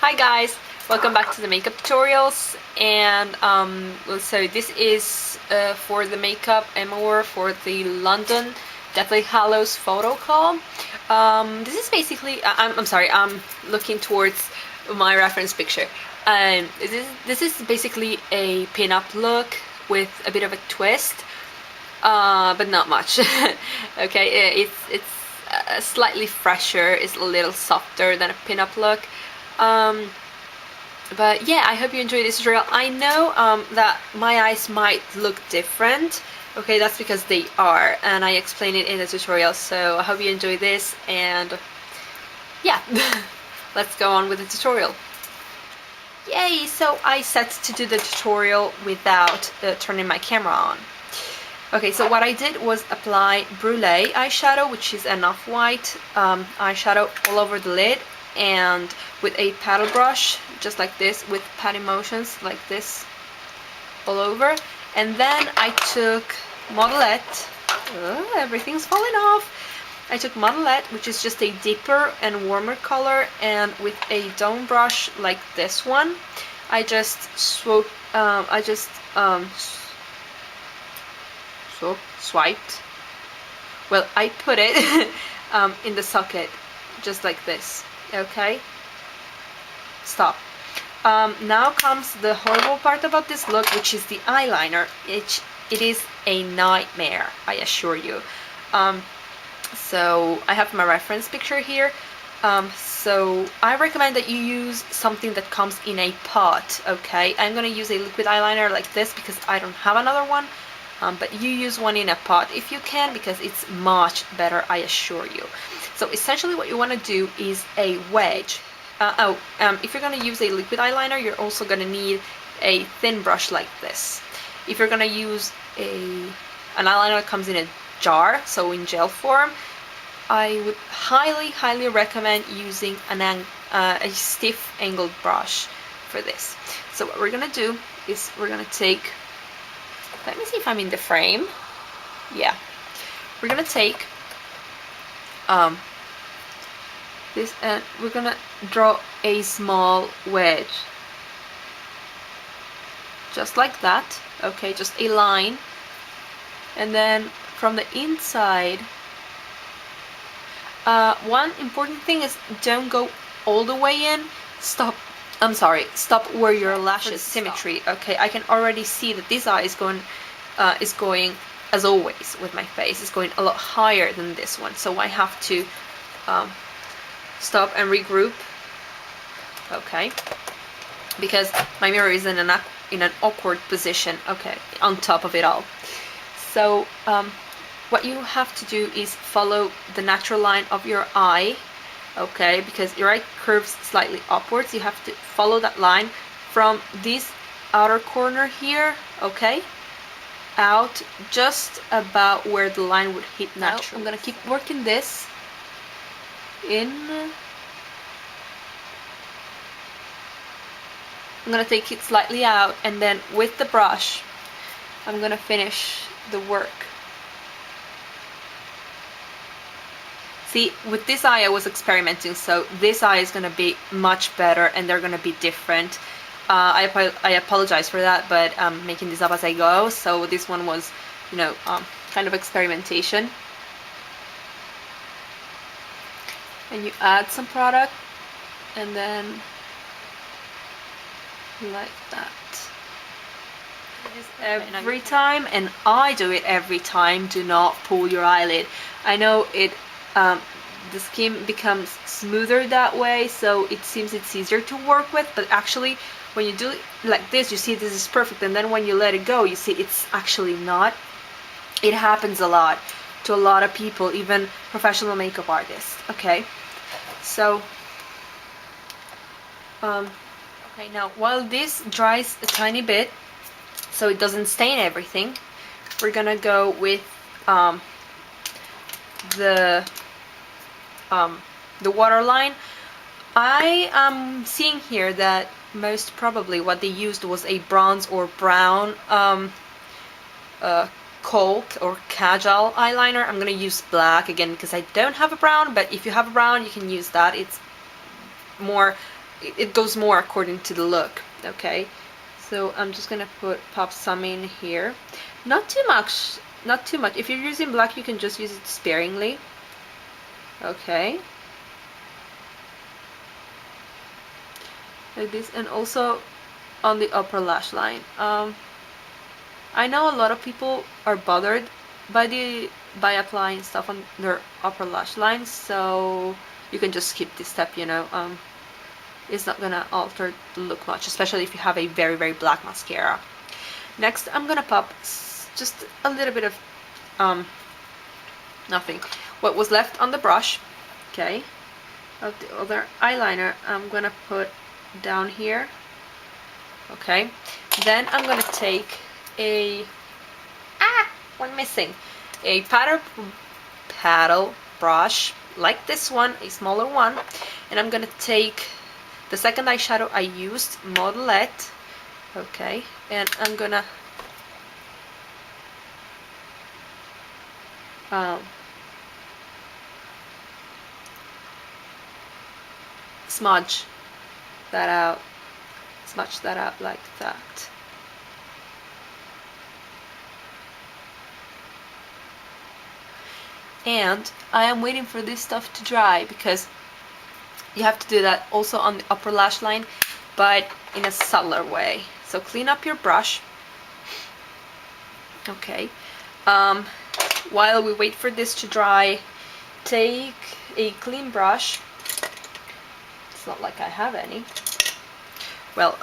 Hi guys, welcome back to the makeup tutorials. And so this is for the makeup MOR for the London Deathly Hallows Photocall. This is basically I'm looking towards my reference picture. This is basically a pin-up look with a bit of a twist, but not much. Okay, it's slightly fresher, it's a little softer than a pin-up look. But yeah, I hope you enjoy this tutorial. I know that my eyes might look different. Okay, that's because they are, and I explain it in the tutorial, so I hope you enjoy this, and yeah, let's go on with the tutorial. Yay, so I set to do the tutorial without turning my camera on. Okay, so what I did was apply Brulee eyeshadow, which is an off-white eyeshadow all over the lid, and with a paddle brush, just like this, with patting motions like this all over. And then I took Modelette. Everything's falling off. I took Modelette, which is just a deeper and warmer color, and with a dome brush like this one, I just swiped. Well, I put it in the socket, just like this. Okay, stop. Now comes the horrible part about this look, which is the eyeliner. It is a nightmare, I assure you. So I have my reference picture here. So I recommend that you use something that comes in a pot. Okay, I'm gonna use a liquid eyeliner like this because I don't have another one. But you use one in a pot if you can, because it's much better, I assure you. So essentially what you want to do is a wedge. If you're going to use a liquid eyeliner, you're also going to need a thin brush like this. If you're going to use an eyeliner that comes in a jar, so in gel form, I would highly recommend using a stiff angled brush for this. So what we're going to do is we're going to take, let me see if I'm in the frame. Yeah. We're going to take this, and we're gonna draw a small wedge, just like that. Okay, just a line, and then from the inside, one important thing is don't go all the way in. Stop where your lashes symmetry. Okay, I can already see that this eye is going as always with my face, is going a lot higher than this one, so I have to stop and regroup. Okay, because my mirror is in an awkward position. Okay, on top of it all. So what you have to do is follow the natural line of your eye. Okay, because your eye curves slightly upwards. You have to follow that line from this outer corner here. Okay, out just about where the line would hit naturally. I'm gonna keep working this in. I'm gonna take it slightly out, and then with the brush I'm gonna finish the work. See, with this eye I was experimenting, so this eye is gonna be much better and they're gonna be different. I apologize for that, but I'm making this up as I go, so this one was, you know, kind of experimentation. And you add some product, and then like that. Every time, and I do it every time. Do not pull your eyelid. I know it, the skin becomes smoother that way, so it seems it's easier to work with, but actually when you do it like this, you see this is perfect, and then when you let it go, you see it's actually not. It happens a lot to a lot of people, even professional makeup artists. Okay, so okay, now while this dries a tiny bit so it doesn't stain everything, we're gonna go with the waterline. I am seeing here that most probably what they used was a bronze or brown Colt or Kajal eyeliner. I'm gonna use black again because I don't have a brown, but if you have a brown you can use that. It's more it goes more according to the look. Okay, so I'm just gonna pop some in here. Not too much, not too much. If you're using black, you can just use it sparingly. Okay, like this. And also on the upper lash line. I know a lot of people are bothered by applying stuff on their upper lash lines, so you can just skip this step, you know. It's not gonna alter the look much, especially if you have a very, very black mascara. Next, I'm gonna pop just a little bit of nothing, what was left on the brush, okay, of the other eyeliner. I'm gonna put down here. Okay, then I'm gonna take a one missing, a paddle brush like this one, a smaller one, and I'm gonna take the second eyeshadow I used, Modelette, okay, and I'm gonna smudge that out like that. And I am waiting for this stuff to dry, because you have to do that also on the upper lash line, but in a subtler way. So clean up your brush. Okay, while we wait for this to dry, take a clean brush. It's not like I have any. Well,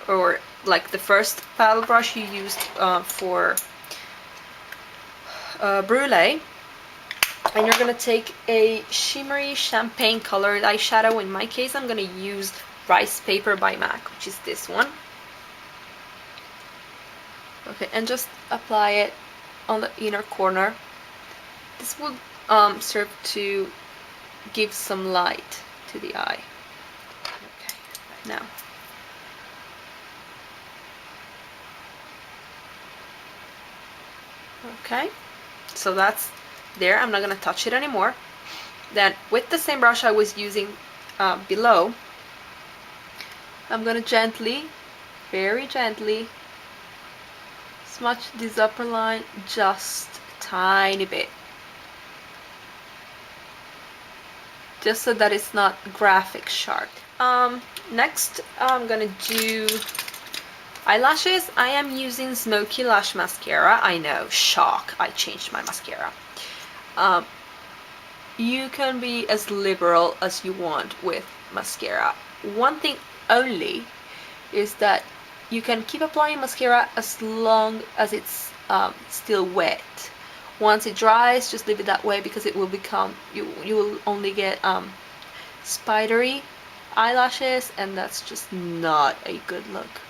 or like the first paddle brush you used for Brulee, and you're gonna take a shimmery champagne colored eyeshadow. In my case, I'm gonna use Rice Paper by MAC, which is this one. Okay, and just apply it on the inner corner. This will serve to give some light to the eye. Okay, now. Okay, so that's there. I'm not gonna touch it anymore. Then with the same brush I was using below, I'm gonna gently, very gently, smudge this upper line just a tiny bit, just so that it's not graphic sharp. Next I'm gonna do eyelashes. I am using Smoky Lash Mascara. I know, shock, I changed my mascara. You can be as liberal as you want with mascara. One thing only is that you can keep applying mascara as long as it's still wet. Once it dries, just leave it that way, because it will become, you will only get spidery eyelashes, and that's just not a good look.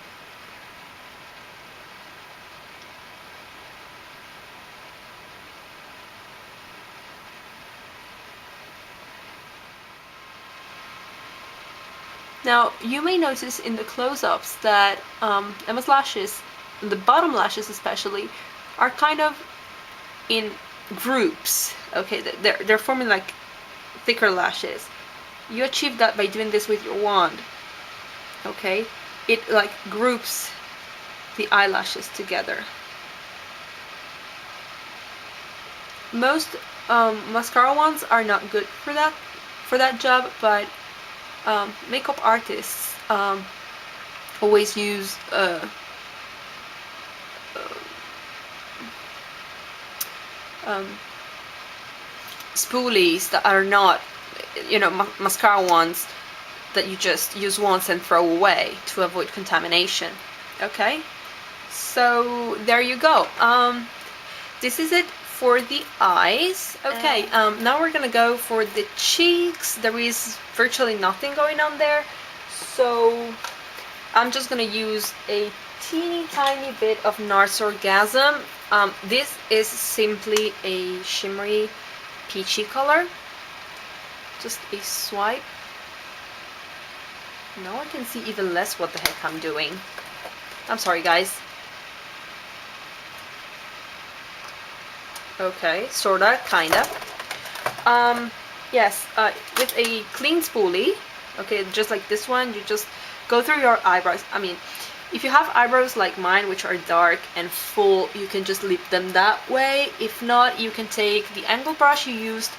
Now, you may notice in the close-ups that Emma's lashes, the bottom lashes especially, are kind of in groups. Okay, they're forming like thicker lashes. You achieve that by doing this with your wand. Okay, it like groups the eyelashes together. Most mascara wands are not good for that job, but makeup artists always use spoolies that are not, you know, mascara wands that you just use once and throw away to avoid contamination. Okay, so there you go. This is it for the eyes. Okay, now we're gonna go for the cheeks. There is virtually nothing going on there, so I'm just gonna use a teeny tiny bit of NARS Orgasm. This is simply a shimmery peachy color. Just a swipe. Now I can see even less what the heck I'm doing. I'm sorry, guys. Okay, sorta, kinda. Yes, with a clean spoolie, Okay, just like this one, you just go through your eyebrows. I mean, if you have eyebrows like mine, which are dark and full, you can just leave them that way. If not, you can take the angle brush you used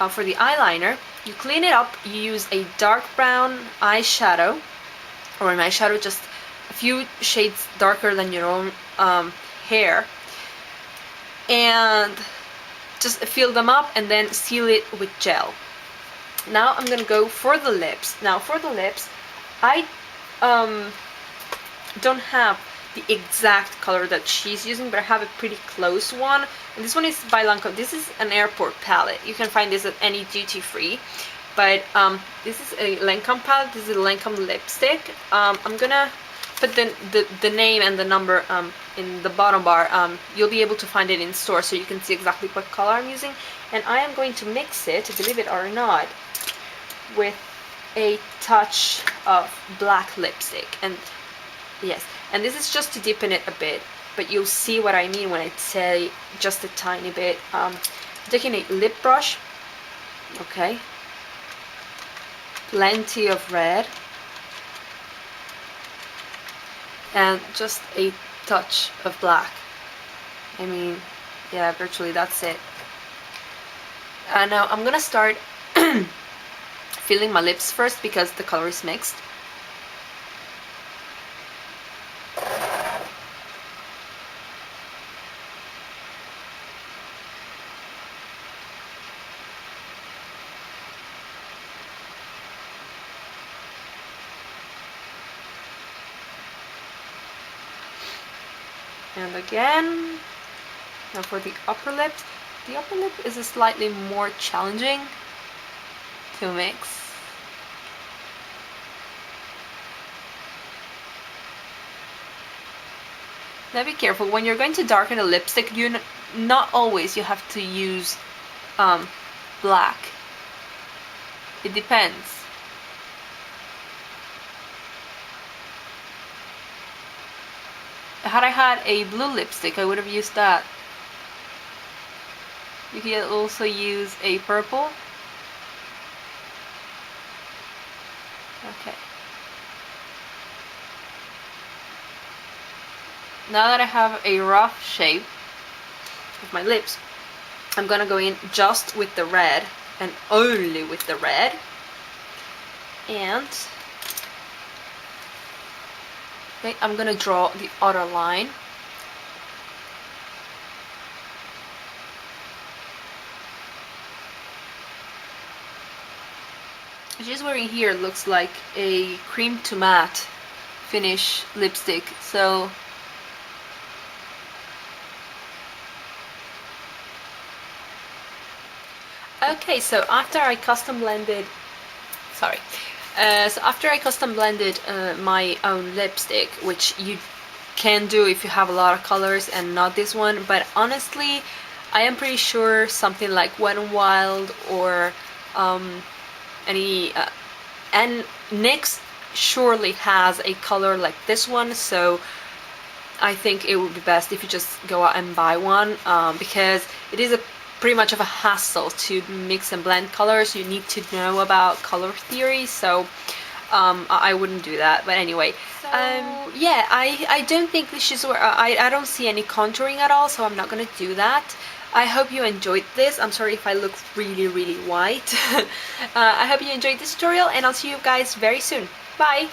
for the eyeliner, you clean it up, you use a dark brown eyeshadow, or an eyeshadow just a few shades darker than your own hair, and just fill them up and then seal it with gel. Now I'm gonna go for the lips. Now for the lips, I don't have the exact color that she's using, but I have a pretty close one. And this one is by Lancome. This is an airport palette. You can find this at any duty-free. But this is a Lancome palette. This is a Lancome lipstick. I'm gonna put the name and the number in the bottom bar. You'll be able to find it in store, so you can see exactly what color I'm using. And I am going to mix it, believe it or not, with a touch of black lipstick. And yes, and this is just to deepen it a bit, but you'll see what I mean when I say just a tiny bit. I'm taking a lip brush, okay, plenty of red, and just a touch of black. I mean, yeah, virtually that's it. And now I'm gonna start filling my lips first because the color is mixed. And again, now for the upper lip. The upper lip is slightly more challenging to mix. Now be careful, when you're going to darken a lipstick, not always you have to use black. It depends. Had I had a blue lipstick, I would have used that. You can also use a purple. Okay. Now that I have a rough shape of my lips, I'm gonna go in just with the red and only with the red. And okay, I'm gonna draw the other line. What she's wearing here looks like a cream to matte finish lipstick, so okay, so after I custom blended, my own lipstick, which you can do if you have a lot of colors and not this one, but honestly, I am pretty sure something like Wet n Wild or and NYX surely has a color like this one, so I think it would be best if you just go out and buy one, because it is pretty much of a hassle to mix and blend colors. You need to know about color theory, so I wouldn't do that. But anyway, so yeah, I don't think she's I don't see any contouring at all, so I'm not gonna do that. I hope you enjoyed this. I'm sorry if I look really white. I hope you enjoyed this tutorial, and I'll see you guys very soon. Bye!